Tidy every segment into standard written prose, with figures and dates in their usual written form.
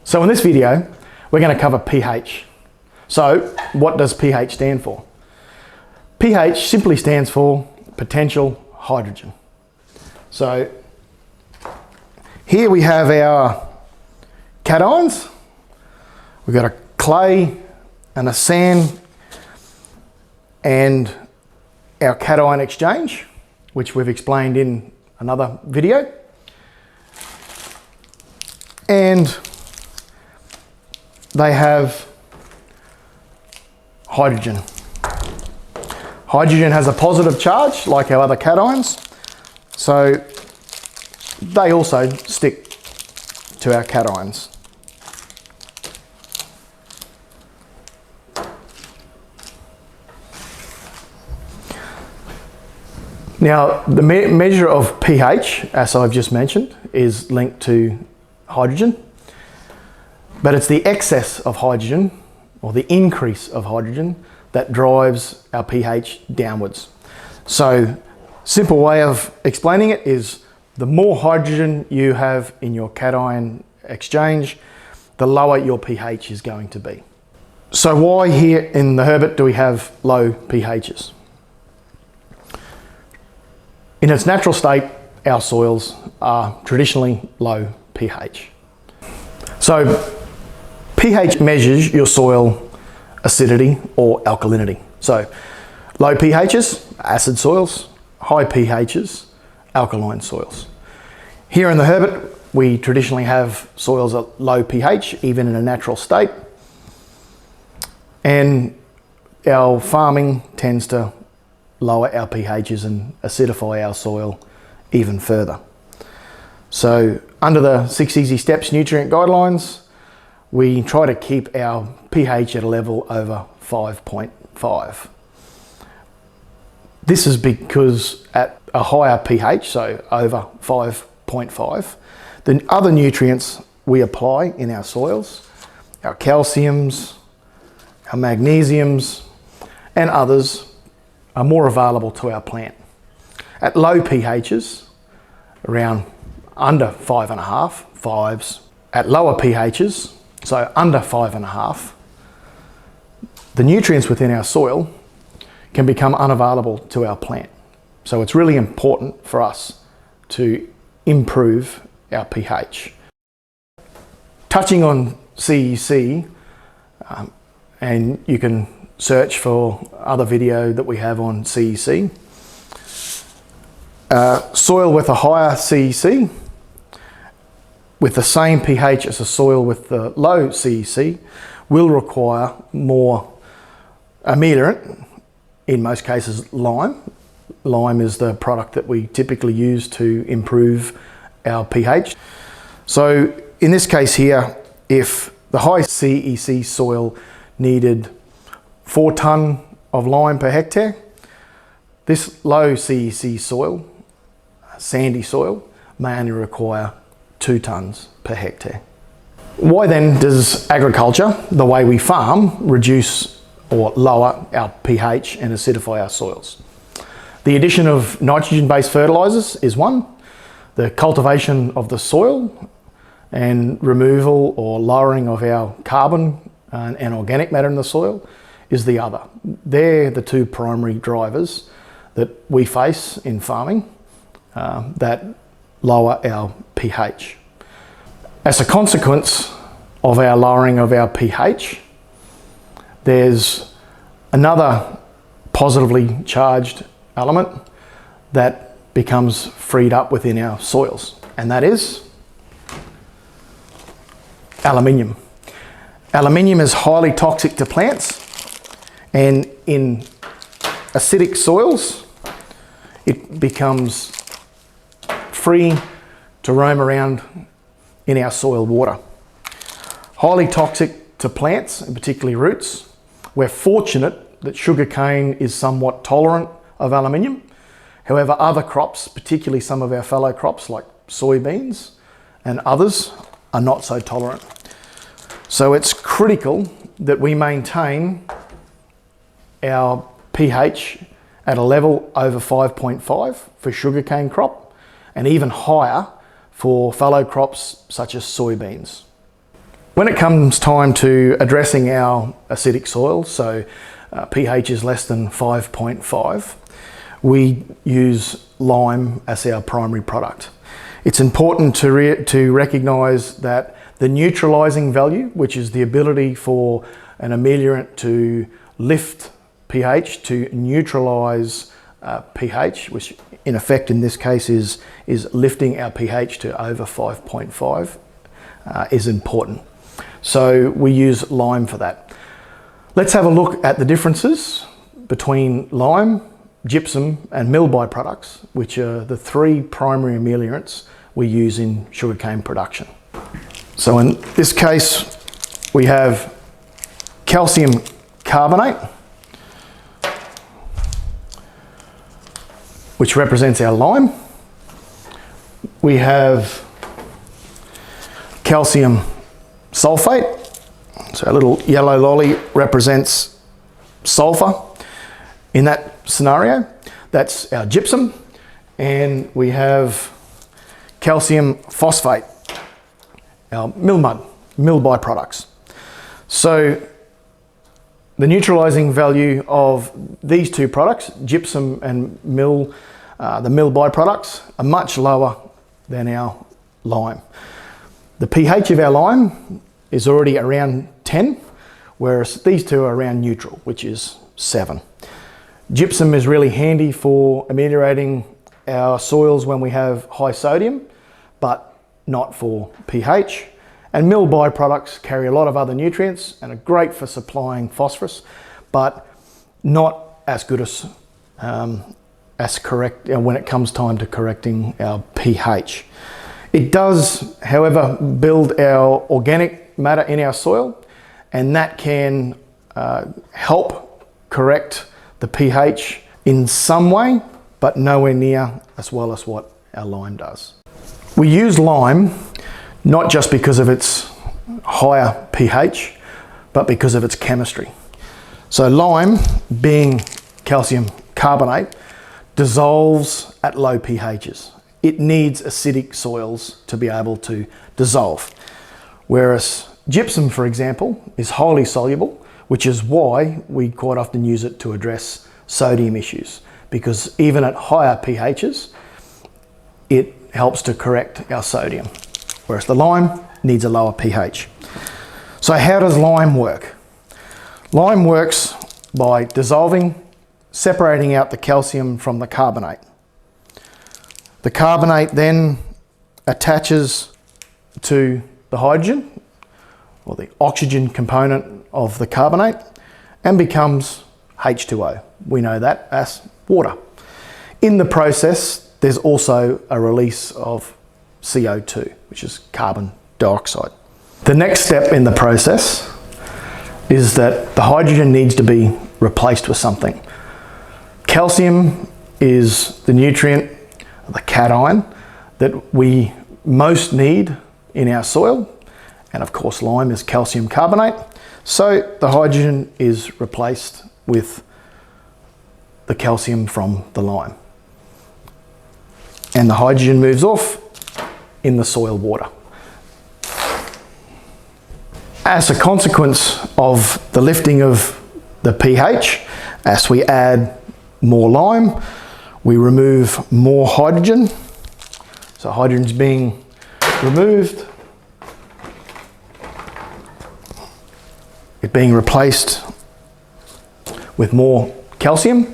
So in this video, we're going to cover pH. So what does pH stand for? pH simply stands for potential hydrogen. So here we have our cations. We've got a clay and a sand and our cation exchange, which we've explained in another video. And they have hydrogen. Hydrogen has a positive charge like our other cations, so they also stick to our cations. Now, the measure of pH, as I've just mentioned, is linked to hydrogen, but it's the excess of hydrogen or the increase of hydrogen that drives our pH downwards. So, simple way of explaining it is the more hydrogen you have in your cation exchange, the lower your pH is going to be. So why here in the Herbert do we have low pHs? In its natural state, our soils are traditionally low pH. So pH measures your soil acidity or alkalinity. So low pHs, acid soils, high pHs, alkaline soils. Here in the Herbert, we traditionally have soils at low pH, even in a natural state. And our farming tends to lower our pHs and acidify our soil even further. So under the 6 Easy Steps nutrient guidelines, we try to keep our pH at a level over 5.5. This is because at a higher pH, so over 5.5, the other nutrients we apply in our soils, our calciums, our magnesiums, and others are more available to our plant. At low pHs, around under 5.5, 5s, at lower pHs, so under 5.5, the nutrients within our soil can become unavailable to our plant. So it's really important for us to improve our pH. Touching on CEC, and you can search for other video that we have on CEC. Soil with a higher CEC, with the same pH as a soil with the low CEC, will require more ameliorant, in most cases lime. Lime is the product that we typically use to improve our pH. So in this case here, if the high CEC soil needed 4 tonne of lime per hectare, this low CEC soil, sandy soil, may only require 2 tonnes per hectare. Why then does agriculture, the way we farm, reduce or lower our pH and acidify our soils? The addition of nitrogen-based fertilisers is one. The cultivation of the soil and removal or lowering of our carbon and organic matter in the soil is the other. They're the two primary drivers that we face in farming that lower our pH. As a consequence of our lowering of our pH, there's another positively charged element that becomes freed up within our soils, and that is aluminium. Aluminium is highly toxic to plants, and in acidic soils, it becomes free to roam around in our soil water. Highly toxic to plants, and particularly roots. We're fortunate that sugarcane is somewhat tolerant of aluminium. However, other crops, particularly some of our fallow crops like soybeans and others, are not so tolerant. So it's critical that we maintain our pH at a level over 5.5 for sugarcane crop, and even higher for fallow crops such as soybeans. When it comes time to addressing our acidic soil, so pH is less than 5.5, we use lime as our primary product. It's important to recognise that the neutralising value, which is the ability for an ameliorant to lift pH, to neutralise pH, which in effect in this case is lifting our pH to over 5.5, is important. So we use lime for that. Let's have a look at the differences between lime, gypsum and mill byproducts, which are the three primary ameliorants we use in sugarcane production. So in this case, we have calcium carbonate, which represents our lime. We have calcium sulfate, so a little yellow lolly represents sulfur. In that scenario, that's our gypsum. And we have calcium phosphate, our mill mud, mill byproducts. So the neutralising value of these two products, gypsum and mill, the mill byproducts, are much lower than our lime. The pH of our lime is already around 10, whereas these two are around neutral, which is 7. Gypsum is really handy for ameliorating our soils when we have high sodium, but not for pH. And mill byproducts carry a lot of other nutrients and are great for supplying phosphorus, but not as good as correct when it comes time to correcting our pH. It does, however, build our organic matter in our soil, and that can help correct the pH in some way, but nowhere near as well as what our lime does. We use lime not just because of its higher pH, but because of its chemistry. So lime, being calcium carbonate, dissolves at low pHs. It needs acidic soils to be able to dissolve. Whereas gypsum, for example, is highly soluble, which is why we quite often use it to address sodium issues, because even at higher pHs, it helps to correct our sodium, whereas the lime needs a lower pH. So how does lime work? Lime works by dissolving, separating out the calcium from the carbonate. The carbonate then attaches to the hydrogen, or the oxygen component of the carbonate, and becomes H2O. We know that as water. In the process, there's also a release of CO2, which is carbon dioxide. The next step in the process is that the hydrogen needs to be replaced with something. Calcium is the nutrient, the cation, that we most need in our soil, and of course lime is calcium carbonate, so the hydrogen is replaced with the calcium from the lime, and the hydrogen moves off in the soil water. As a consequence of the lifting of the pH, as we add more lime, we remove more hydrogen. So hydrogen's being removed, it being replaced with more calcium.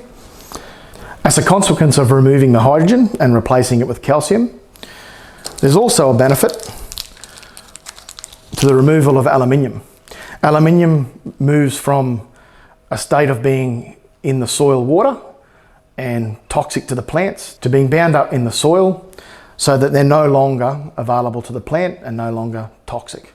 As a consequence of removing the hydrogen and replacing it with calcium, there's also a benefit to the removal of aluminium. Aluminium moves from a state of being in the soil water and toxic to the plants to being bound up in the soil so that they're no longer available to the plant and no longer toxic.